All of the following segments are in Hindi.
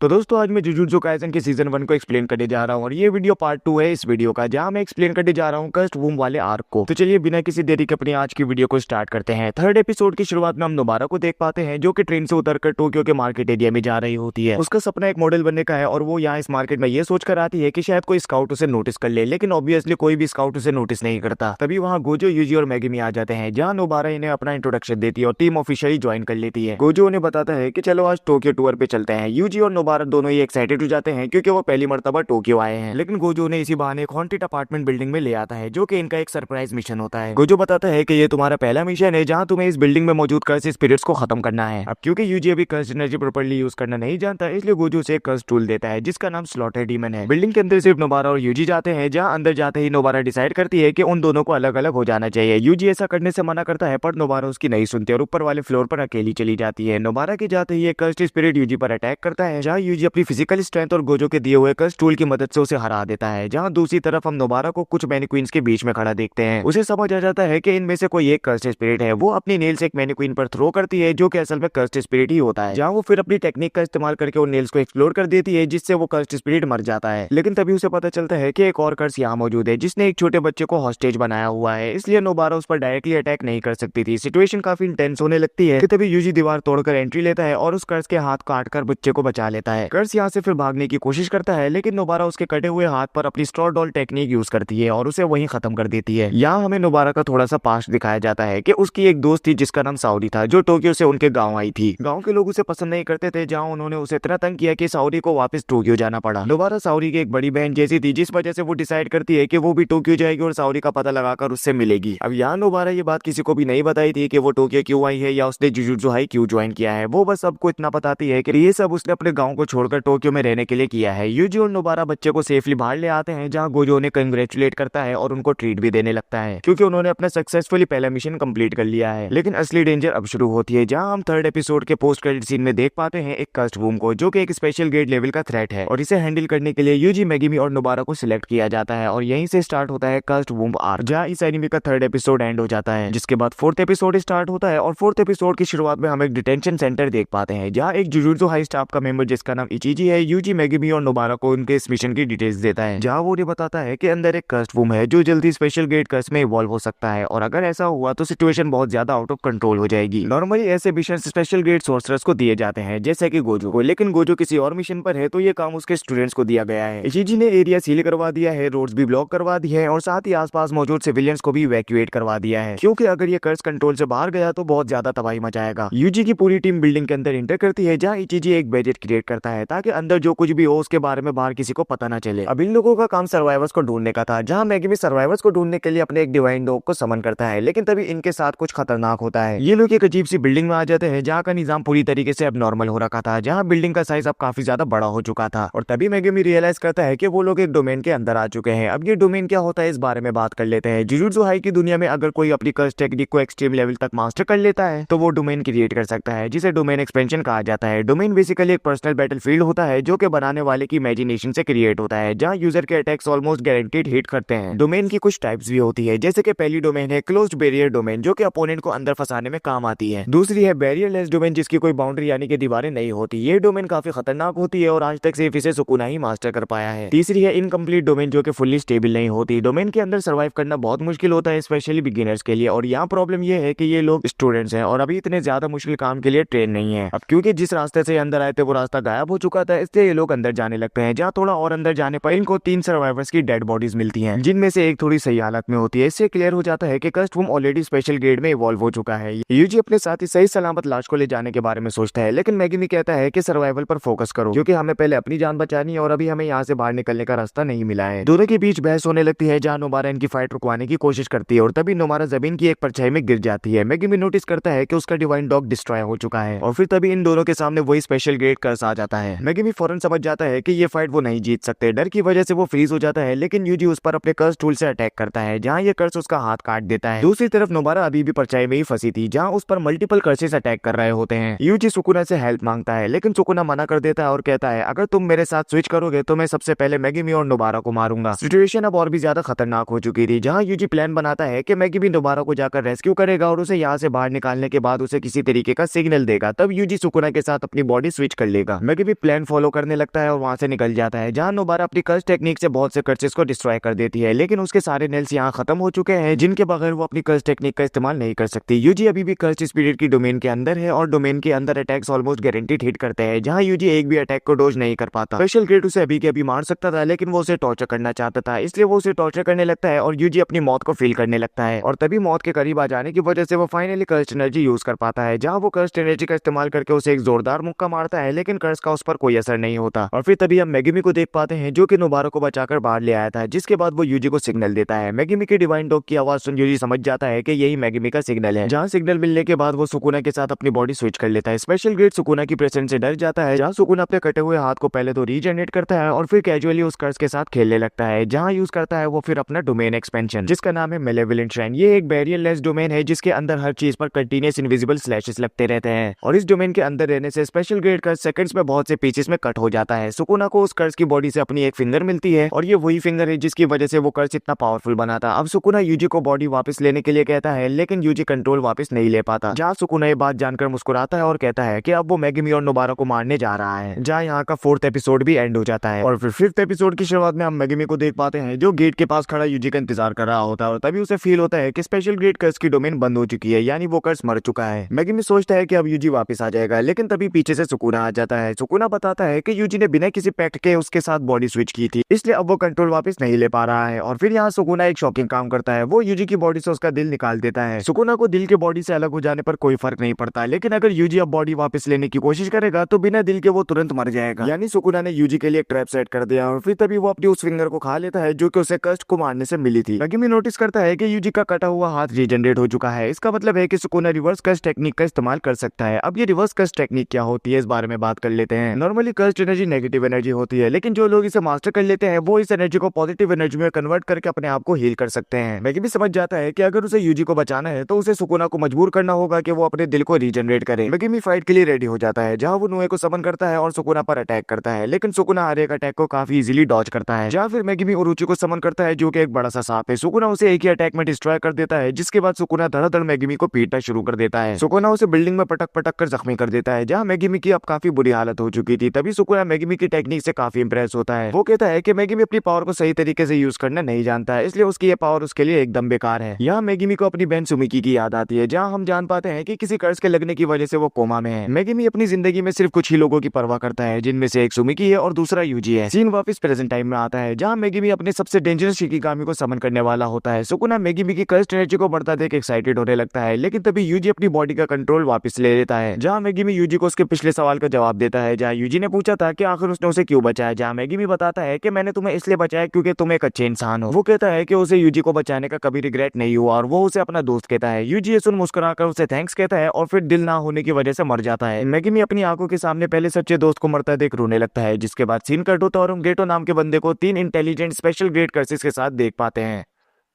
तो दोस्तों आज मैं जुजुत्सु काइसेन के सीजन 1 को एक्सप्लेन करने जा रहा हूँ और ये वीडियो पार्ट 2 है इस वीडियो का, जहाँ मैं एक्सप्लेन करने जा रहा हूँ कस्ट वूम वाले आर्क को। तो चलिए बिना किसी देरी के अपनी आज की वीडियो को स्टार्ट करते हैं। थर्ड एपिसोड की शुरुआत में हम नोबारा को देख पाते हैं जो कि ट्रेन से उतरकर टोक्यो के मार्केट एरिया में जा रही होती है। उसका सपना एक मॉडल बनने का है और वो यहाँ इस मार्केट में ये सोचकर आती है कि शायद कोई स्काउट उसे नोटिस कर ले, लेकिन ऑब्वियसली कोई भी स्काउट उसे नोटिस नहीं करता। तभी वहाँ गोजो, यूजी और मैगिमी आ जाते हैं, जहाँ नोबारा इन्हें अपना इंट्रोडक्शन देती है और टीम ऑफिशियली ज्वाइन कर लेती है। गोजो उन्हें बताता है कि चलो आज टोक्यो टूर पे चलते हैं। यूजी और नोबारा दोनों ही एक्साइटेड हो जाते हैं क्योंकि वो पहली मर्तबा टोक्यो आए हैं, लेकिन गोजो ने इसी बहाने एक हॉन्टेड अपार्टमेंट बिल्डिंग में ले आता है जो कि इनका एक सरप्राइज मिशन होता है। गोजो बताता है कि ये तुम्हारा पहला मिशन है जहां तुम्हें इस बिल्डिंग में मौजूद कर्स स्पिरिट्स को खत्म करना है। अब क्योंकि यूजी अभी कर्स एनर्जी प्रॉपर्ली यूज करना नहीं जानता, इसलिए गोजो उसे एक कर्स टूल देता है जिसका नाम स्लॉटर डीमन है। बिल्डिंग के अंदर सिर्फ नोबारा और यूजी जाते हैं, जहाँ अंदर जाते ही नोबारा डिसाइड करती है कि उन दोनों को अलग अलग हो जाना चाहिए। यूजी ऐसा करने से मना करता है पर नोबारा उसकी नहीं सुनती और ऊपर वाले फ्लोर पर अकेली चली जाती है। नोबारा के जाते ही एक कर्स स्पिरिट यूजी पर अटैक करता है, जहाँ यूजी अपनी फिजिकल स्ट्रेंथ और गोजो के दिए हुए कर्स टूल की मदद से उसे हरा देता है। जहां दूसरी तरफ हम नोबारा को कुछ मैनिक्वींस के बीच में खड़ा देखते हैं। उसे समझ आ जाता है कि इनमें से कोई एक कर्स्ड स्पिरिट है। वो अपनी नेल्स एक मैनिक्वीन पर थ्रो करती है जो कि असल में कर्स्ड स्पिरिट ही होता है। जहां वो फिर अपनी टेक्निक का इस्तेमाल करके उन नेल्स को एक्सप्लोर कर देती है, जिससे वो कर्स्ड स्पिरिट मर जाता है। लेकिन तभी उसे पता चलता है कि एक और कर्स यहाँ मौजूद है जिसने एक छोटे बच्चे को हॉस्टेज बनाया हुआ है, इसलिए नोबारा उस पर डायरेक्टली अटैक नहीं कर सकती थी। सिचुएशन काफी इंटेंस होने लगती है कि तभी यूजी दीवार तोड़कर एंट्री लेता है और उस कर्स के हाथ काटकर बच्चे को बचा लेता है। कर्स यहाँ से फिर भागने की कोशिश करता है, लेकिन नोबारा उसके कटे हुए हाथ पर अपनी स्ट्रॉ डॉल टेक्निक यूज करती है और उसे वहीं खत्म कर देती है। यहाँ हमें नोबारा का थोड़ा सा पास्ट दिखाया जाता है कि उसकी एक दोस्त थी जिसका नाम साउरी था, जो टोक्यो से उनके गांव आई थी। गांव के लोग उसे पसंद नहीं करते थे, जहाँ उन्होंने उसे इतना तंग किया कि साउरी को वापस टोक्यो जाना पड़ा। नोबारा साउरी की एक बड़ी बहन जैसी थी, जिस वजह से वो डिसाइड करती है कि वो भी टोक्यो जाएगी और साउरी का पता लगाकर उससे मिलेगी। अब यहाँ नोबारा ये बात किसी को भी नहीं बताई थी कि वो टोक्यो क्यों आई है या उसने जुजुत्सु हाई क्यों ज्वाइन किया है। वो बस सबको इतना बताती है कि ये सब उसने अपने गाँव को छोड़कर टोक्यो में रहने के लिए किया है। यूजी और नोबारा बच्चे को सेफली बाहर ले आते हैं, जहां गोजो उन्हें कंग्रेचुलेट करता है और उनको ट्रीट भी देने लगता है क्योंकि उन्होंने अपना सक्सेसफुली पहला मिशन कंप्लीट कर लिया है। लेकिन असली डेंजर अब शुरू होती है, जहां हम थर्ड एपिसोड के पोस्ट क्रेडिट सीन में देख पाते हैं एक कस्ट वूम को, जो कि एक स्पेशल गेट लेवल का थ्रेट है और इसे हैंडल करने के लिए यूजी, मैगिमी और नोबारा को सिलेक्ट किया जाता है और यहीं से स्टार्ट होता है कस्ट वूम आर्क, जहां इस एनिमे का थर्ड एपिसोड एंड हो जाता है। जिसके बाद फोर्थ एपिसोड स्टार्ट होता है और फोर्थ एपिसोड की शुरुआत में हम एक डिटेंशन सेंटर देख पाते हैं, जहां एक जुजुत्सु हाई स्टाफ का मेंबर जिसका नाम इचिजी है, यूजी, मैगिमी और नोबारा को उनके इस मिशन की डिटेल्स देता है, जहां वो उन्हें बताता है कि अंदर एक कस्ट वूम है जो जल्दी स्पेशल गेट कर्स में इवॉल्व हो सकता है और अगर ऐसा हुआ तो सिचुएशन बहुत ज्यादा आउट ऑफ कंट्रोल हो जाएगी। नॉर्मली ऐसे मिशन स्पेशल गेट सोर्सरर्स को दिए जाते हैं जैसे कि गोजो को, लेकिन गोजो किसी और मिशन पर है तो ये काम उसके स्टूडेंट्स को दिया गया है। इचिजी ने एरिया सील करवा दिया है, रोड्स भी ब्लॉक करवा दी है और साथ ही आसपास मौजूद सिविलियंस को भी इवैक्यूएट करवा दिया है, क्योंकि अगर ये कर्स कंट्रोल से बाहर गया तो बहुत ज्यादा तबाही मचाएगा। यूजी की पूरी टीम बिल्डिंग के अंदर इंटर करती है, जहाँ इचिजी एक बजट क्रिएट करता है ताकि अंदर जो कुछ भी हो उसके बारे में बाहर किसी को पता ना चले। अब इन लोगों का काम सर्वाइवर्स को ढूंढने का था, जहाँ मैगिमी सर्वाइवर्स को ढूंढने के लिए अपने एक डिवाइन डॉग को समन करता है, लेकिन तभी इनके साथ कुछ खतरनाक होता है। ये लोग एक अजीब सी बिल्डिंग में आ जाते हैं जहाँ का निजाम पूरी तरीके से अब नॉर्मल हो रखा था, जहाँ बिल्डिंग का साइज अब काफी ज्यादा बड़ा हो चुका था और तभी मैगिमी रियलाइज करता है कि वो लोग एक डोमेन के अंदर आ चुके हैं। अब ये डोमेन क्या होता है इस बारे में बात कर लेते हैं। जुजुत्सु हाई की दुनिया में अगर कोई अपनी कर्स टेक्निक को एक्सट्रीम लेवल तक मास्टर कर लेता है तो वो डोमेन क्रिएट कर सकता है, जिसे डोमेन एक्सपेंशन कहा जाता है। डोमेन बेसिकली एक पर्सनल बैटलफील्ड होता है जो कि बनाने वाले की इमेजिनेशन से क्रिएट होता है, जहाँ यूजर के अटैक्स ऑलमोस्ट गारंटीड हिट करते हैं। डोमेन की कुछ टाइप्स भी होती है, जैसे कि पहली डोमेन है क्लोज्ड बैरियर डोमेन, जो कि अपोनेंट को अंदर फंसाने में काम आती है। दूसरी है बैरियरलेस डोमेन, जिसकी कोई बाउंड्री यानी कि दीवारें नहीं होती। ये डोमेन काफी खतरनाक होती है और आज तक सिर्फ इसे सुकुना ही मास्टर कर पाया है। तीसरी है इनकम्प्लीट डोमेन, जो कि फुल्ली स्टेबल नहीं होती। डोमेन के अंदर सर्वाइव करना बहुत मुश्किल होता है, स्पेशली बिगिनर्स के लिए, और यहाँ प्रॉब्लम ये है कि ये लोग स्टूडेंट्स हैं और अभी इतने ज्यादा मुश्किल काम के लिए ट्रेन नहीं है। अब क्योंकि जिस रास्ते से अंदर आए थे वो रास्ता गायब हो चुका था, इसलिए ये लोग अंदर जाने लगते हैं, जहाँ थोड़ा और अंदर जाने पर इनको 3 सर्वाइवर्स की डेड बॉडीज मिलती हैं, जिनमें से एक थोड़ी सही हालत में होती है। इससे क्लियर हो जाता है कि कस्ट वूम ऑलरेडी स्पेशल गेट में इवॉल्व हो चुका है। यूजी अपने साथ ही सही सलामत लाश को ले जाने के बारे में सोचता है, लेकिन मैगिमी कहता है कि सर्वाइवल पर फोकस करो, क्योंकि हमें पहले अपनी जान बचानी है और अभी हमें यहाँ से बाहर निकलने का रास्ता नहीं मिला है। दोनों के बीच बहस होने लगती है, जहाँ नोबारा इनकी फाइट रुकवाने की कोशिश करती है और तभी नोबारा जमीन की एक परछाई में गिर जाती है। मैगिमी नोटिस करता है कि उसका डिवाइन डॉग डिस्ट्रॉय हो चुका है और फिर तभी इन दोनों के सामने वही स्पेशल गेट कर्स आ जाता है। मैगिमी फौरन समझ जाता है कि ये फाइट वो नहीं जीत सकते। डर की वजह से वो फ्रीज हो जाता है, लेकिन यूजी उस पर अपने कर्स टूल से अटैक करता है, जहाँ ये कर्स उसका हाथ काट देता है। दूसरी तरफ नोबारा अभी भी परछाई में ही फंसी थी, जहाँ उस पर मल्टीपल कर्सेस अटैक कर रहे होते हैं। यूजी सुकुना से हेल्प मांगता है, लेकिन सुकुना मना कर देता है और कहता है अगर तुम मेरे साथ स्विच करोगे तो मैं सबसे पहले मैगिमी और नोबारा को मारूंगा। सिचुएशन अब और भी ज्यादा खतरनाक हो चुकी थी, जहाँ यूजी प्लान बनाता है कि मैगिमी नोबारा को जाकर रेस्क्यू करेगा और उसे यहाँ से बाहर निकालने के बाद उसे किसी तरीके का सिग्नल देगा, तब यूजी सुकुना के साथ अपनी बॉडी स्विच कर लेगा। मैगिमी प्लान फॉलो करने लगता है और वहां से निकल जाता है, जहाँ नोबारा अपनी कर्स टेक्निक से बहुत से कर्सेस को डिस्ट्रॉय कर देती है, लेकिन उसके सारे नेल्स यहाँ खत्म हो चुके हैं, जिनके बगैर वो अपनी कर्स टेक्निक का इस्तेमाल नहीं कर सकती। यूजी अभी भी कर्स स्पिरिट की डोमेन के अंदर है और डोमेन के अंदर अटैक्स ऑलमोस्ट गारंटीड हिट करते हैं, जहाँ यूजी एक भी अटैक को डोज नहीं कर पाता। स्पेशल ग्रेड उसे अभी के अभी मार सकता था, लेकिन वो उसे टॉर्चर करना चाहता था, इसलिए वो उसे टॉर्चर करने लगता है और यूजी अपनी मौत को फील करने लगता है। और तभी मौत के करीब आ जाने की वजह से वो फाइनली कर्स्ट एनर्जी यूज कर पाता है, जहाँ वो कर्स्ट एनर्जी का इस्तेमाल करके उसे एक जोरदार मुक्का मारता है, लेकिन कर्स का उस पर कोई असर नहीं होता। और फिर तभी हम मैगिमी को देख पाते हैं, जो कि नोबारा को बचाकर बाहर ले आया था, जिसके बाद वो यूजी को सिग्नल देता है। मैगिमी की डिवाइन डॉग की आवाज सुन यूजी समझ जाता है कि यही मैगिमी का सिग्नल है, जहाँ सिग्नल मिलने के बाद वो सुकुना के साथ अपनी बॉडी स्विच कर लेता है। स्पेशल ग्रेड सुकुना की प्रेजेंस से डर जाता है, जहाँ सुकुना अपने कटे हुए हाथ को पहले तो रीजनरेट करता है और फिर कैजुअली उस कर्स के साथ खेलने लगता है, जहाँ यूज करता है वो फिर अपना डोमेन एक्सपेंशन, जिसका नाम है मेलेवोलेंट श्राइन। ये एक बैरियर लेस डोमेन है, जिसके अंदर हर चीज पर कंटीन्यूअस इनविजिबल स्लैशेस लगते रहते हैं, और इस डोमेन के अंदर रहने से स्पेशल ग्रेड कर्स सेकंड्स में बहुत से पीसेस में कट हो जाता है। सुकुना को उस कर्स की बॉडी से अपनी एक फिंगर मिलती है, और ये वही फिंगर है जिसकी वजह से वो कर्स इतना पावरफुल बना था। अब सुकुना यूजी को बॉडी वापस लेने के लिए कहता है, लेकिन यूजी कंट्रोल वापस नहीं ले पाता, जहाँ सुकुना ये बात जानकर मुस्कुराता है और कहता है कि अब वो मैगिमी और नोबारा को मारने जा रहा है, जहाँ यहाँ का 4th एपिसोड भी एंड हो जाता है। और फिर 5th एपिसोड की शुरुआत में हम मैगिमी को देख पाते हैं, जो गेट के पास खड़ा यूजी का इंतजार कर रहा होता है, और तभी उसे फील होता है कि स्पेशल ग्रेड कर्स की डोमेन बंद हो चुकी है, यानी वो कर्स मर चुका है। मैगिमी सोचता है कि अब यूजी वापस आ जाएगा, लेकिन तभी पीछे से सुकुना आ जाता है। सुकुना बताता है कि यूजी ने बिना किसी पैक्ट के उसके साथ बॉडी स्विच की थी, इसलिए अब वो कंट्रोल वापस नहीं ले पा रहा है। और फिर यहाँ सुकुना एक शॉकिंग काम करता है, वो यूजी की बॉडी से उसका दिल निकाल देता है। सुकुना को दिल के बॉडी से अलग हो जाने पर कोई फर्क नहीं पड़ता, लेकिन अगर यूजी अब बॉडी वापस लेने की कोशिश करेगा तो बिना दिल के वो तुरंत मर जाएगा, यानी सुकुना ने यूजी के लिए एक ट्रैप सेट कर दिया। और फिर तभी वो अपनी उस फिंगर को खा लेता है, जो कि उसे कर्स्ट को मारने से मिली थी। मैगिमी नोटिस करता है कि यूजी का कटा हुआ हाथ रीजनरेट हो चुका है, इसका मतलब है कि सुकुना रिवर्स कर्स्ट टेक्निक का इस्तेमाल कर सकता है। अब ये रिवर्स कर्स्ट टेक्निक क्या होती है, इस बारे में बात कर लेते हैं। Normally cursed energy negative energy होती है, लेकिन जो लोग इसे मास्टर कर लेते हैं वो इस एनर्जी को पॉजिटिव एनर्जी में कन्वर्ट करके अपने आप को हील कर सकते हैं। मैगिमी समझ जाता है कि अगर उसे यूजी को बचाना है तो उसे सुकुना को मजबूर करना होगा कि वो अपने दिल को रीजनरेट करे। मैगिमी फाइट के लिए रेडी हो जाता है, जहाँ वो नुए को समन करता है और सुकुना पर अटैक करता है, लेकिन सुकुना हर एक अटैक को काफी इजीली डॉज करता है। जहाँ फिर मैगिमी ओरुची को समन करता है, जो कि एक बड़ा सा सांप है। सुकुना उसे एक ही अटैक में डिस्ट्रॉय कर देता है, जिसके बाद सुकुना धड़ाधड़ मैगिमी को पीटना शुरू कर देता है। सुकुना उसे बिल्डिंग में पटक पटक कर जख्मी कर देता है, जहाँ मैगिमी की अब काफी बुरी हालत हो चुकी थी। तभी सुकुना मैगिमी की टेक्निक से काफी इंप्रेस होता है। वो कहता है कि मैगिमी अपनी पावर को सही तरीके से यूज करना नहीं जानता है, इसलिए उसकी ये पावर उसके लिए एकदम बेकार है। यहाँ मैगिमी को अपनी बहन सुमिकी की याद आती है, जहाँ हम जान पाते हैं कि किसी कर्ज के लगने की वजह से वो कोमा में है। मैगिमी अपनी जिंदगी में सिर्फ कुछ ही लोगों की परवाह करता है, जिनमें से एक सुमिकी है और दूसरा यूजी है। सीन वापस प्रेजेंट टाइम में आता है, जहाँ मैगिमी अपने सबसे डेंजरस शिकिगामी को समन करने वाला होता है। सुकुना मैगिमी की कर्स्ट एनर्जी को बढ़ता देख एक्साइटेड होने लगता है, लेकिन तभी यूजी अपनी बॉडी का कंट्रोल वापस ले लेता है, जहाँ मैगिमी यूजी को उसके पिछले सवाल का जवाब देता है, जहाँ यूजी ने पूछा था कि आखिर उसने उसे क्यों बचाया। जहाँ मैगिमी बताता है कि मैंने तुम्हें इसलिए बचाया क्योंकि तुम एक अच्छे इंसान हो। वो कहता है कि उसे यूजी को बचाने का कभी रिग्रेट नहीं हुआ, और वो उसे अपना दोस्त कहता है। यूजी ये सुन मुस्कुराकर उसे थैंक्स कहता है और फिर दिल ना होने की वजह से मर जाता है। मैगिमी अपनी आंखों के सामने पहले सच्चे दोस्त को मरता देख रोने लगता है, जिसके बाद सीन कट होता है और हम गेटो नाम के बंदे को 3 इंटेलिजेंट स्पेशल ग्रेड कर्सेस के साथ देख पाते हैं,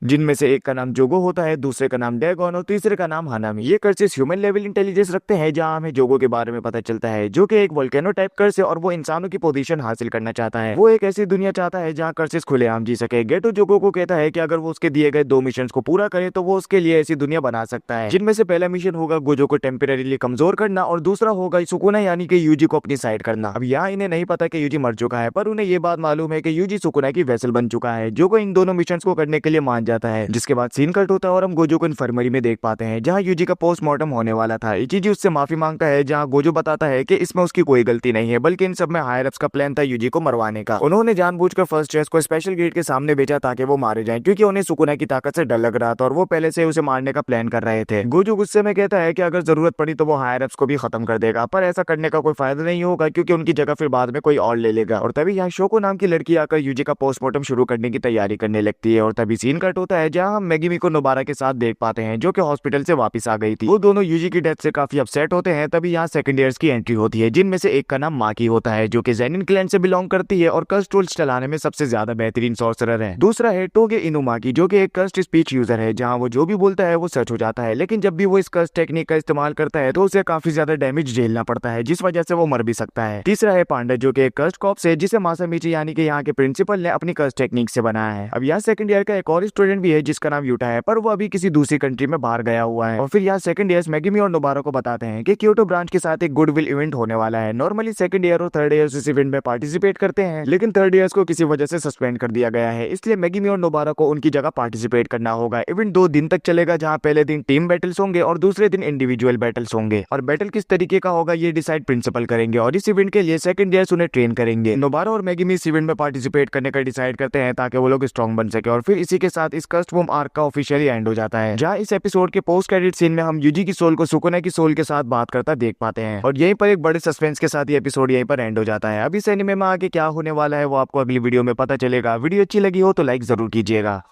जिनमें से एक का नाम जोगो होता है, दूसरे का नाम डैगोन और तीसरे का नाम हानामी। ये कर्सेस ह्यूमन लेवल इंटेलिजेंस रखते हैं, जहां हमें जोगो के बारे में पता चलता है, जो कि एक वोल्केनो टाइप कर्स है और वो इंसानों की पोजीशन हासिल करना चाहता है। वो एक ऐसी दुनिया चाहता है जहां कर्सेस खुलेआम जी सके। गेटो जोगो को कहता है कि अगर वो उसके दिए गए 2 मिशन को पूरा करे तो वो उसके लिए ऐसी दुनिया बना सकता है, जिनमें से पहला मिशन होगा गोजो को टेम्परेरीली कमजोर करना और दूसरा होगा सुकुना यानी कि यूजी को अपनी साइड करना। अब यहाँ इन्हें नहीं पता कि यूजी मर चुका है, पर उन्हें ये बात मालूम है कि यूजी सुकुना की वेसल बन चुका है, जो इन दोनों मिशन को करने के लिए मान जाता है। जिसके बाद सीन कट होता है और हम गोजो को इन्फर्मरी में देख पाते हैं, जहां यूजी का पोस्टमार्टम होने वाला था। इचिजी उससे माफी मांगता है, जहां गोजो बताता है कि इसमें उसकी कोई गलती नहीं है, बल्कि इन सब में हायर अप्स का प्लान था यूजी को मरवाने का। उन्होंने जानबूझकर फर्स्ट चेस को स्पेशल गेट के सामने बेचा ताकि वो मारे जाएं, क्योंकि उन्हें सुकुना की ताकत से डर लग रहा था और वो पहले से उसे मारने का प्लान कर रहे थे। गोजो गुस्से में कहता है कि अगर जरूरत पड़ी तो वो हायर अप्स को भी खत्म कर देगा, पर ऐसा करने का कोई फायदा नहीं होगा, क्योंकि उनकी जगह फिर बाद में कोई और ले लेगा। और तभी यहाँ शोको नाम की लड़की आकर यूजी का पोस्टमार्टम शुरू करने की तैयारी करने लगती है। और तभी सीन कट होता है, जहाँ हम मैगिमी को नोबारा के साथ देख पाते हैं, जो कि हॉस्पिटल से वापस आ गई थी। वो दोनों यूजी की डेथ से काफी अपसेट होते हैं। तभी यहाँ सेकंड ईयर्स की एंट्री होती है, जिनमें से एक का नाम माकी होता है, जो कि जेनिन क्लैन से बिलोंग करती है और कर्स्ट टूल्स चलाने में सबसे ज्यादा बेहतरीन सॉर्सरर है। दूसरा है टोगे इनुमाकी, जो कि एक कर्स्ट स्पीच यूजर है, जहाँ वो जो भी बोलता है वो सच हो जाता है, लेकिन जब भी वो इस कर्स्ट टेक्निक का इस्तेमाल करता है तो उसे काफी ज्यादा डैमेज झेलना पड़ता है, जिस वजह से वो मर भी सकता है। तीसरा है पांडा, जो कि एक कर्स्ट कॉप्स है, जिसे मासामिची यानी कि यहाँ के प्रिंसिपल ने अपनी कर्स्ट टेक्निक से बनाया है। अब यहाँ सेकंड ईयर का एक और स्टूडेंट भी है जिसका नाम यूटा है, पर वो अभी किसी दूसरी कंट्री में बाहर गया हुआ है। और फिर यहाँ सेकंड ईयर्स मेगुमी और नोबारो को बताते हैं कि क्योटो ब्रांच के साथ एक गुडविल इवेंट होने वाला है। नॉर्मली सेकंड ईयर और थर्ड ईयर इस इवेंट में पार्टिसिपेट करते हैं, लेकिन थर्ड ईयर्स को किसी वजह से सस्पेंड कर दिया गया है, इसलिए मेगुमी और नोबारो को उनकी जगह पार्टिसिपेट करना होगा। इवेंट 2 दिन तक चलेगा, जहाँ पहले दिन टीम बैटल्स होंगे और दूसरे दिन इंडिविजुअल बैटल्स होंगे, और बैटल किस तरीके का होगा ये डिसाइड प्रिंसिपल करेंगे। और इस इवेंट के लिए सेकंड ईयर्स उन्हें ट्रेन करेंगे। नोबारो और मेगुमी इस इवेंट में पार्टिसिपेट करने का डिसाइड करते हैं ताकि वो लोग स्ट्रॉन्ग बन सके। और फिर इसी के साथ इस कस्ट वूम आर्क का ऑफिशियली एंड हो जाता है, जहाँ इस एपिसोड के पोस्ट क्रेडिट सीन में हम यूजी की सोल को सुकुना की सोल के साथ बात करता देख पाते हैं। और यहीं पर एक बड़े सस्पेंस के साथ ये एपिसोड यहीं पर एंड हो जाता है। अब इस एनिमे में आगे क्या होने वाला है वो आपको अगली वीडियो में पता चलेगा। वीडियो अच्छी लगी हो तो लाइक जरूर कीजिएगा।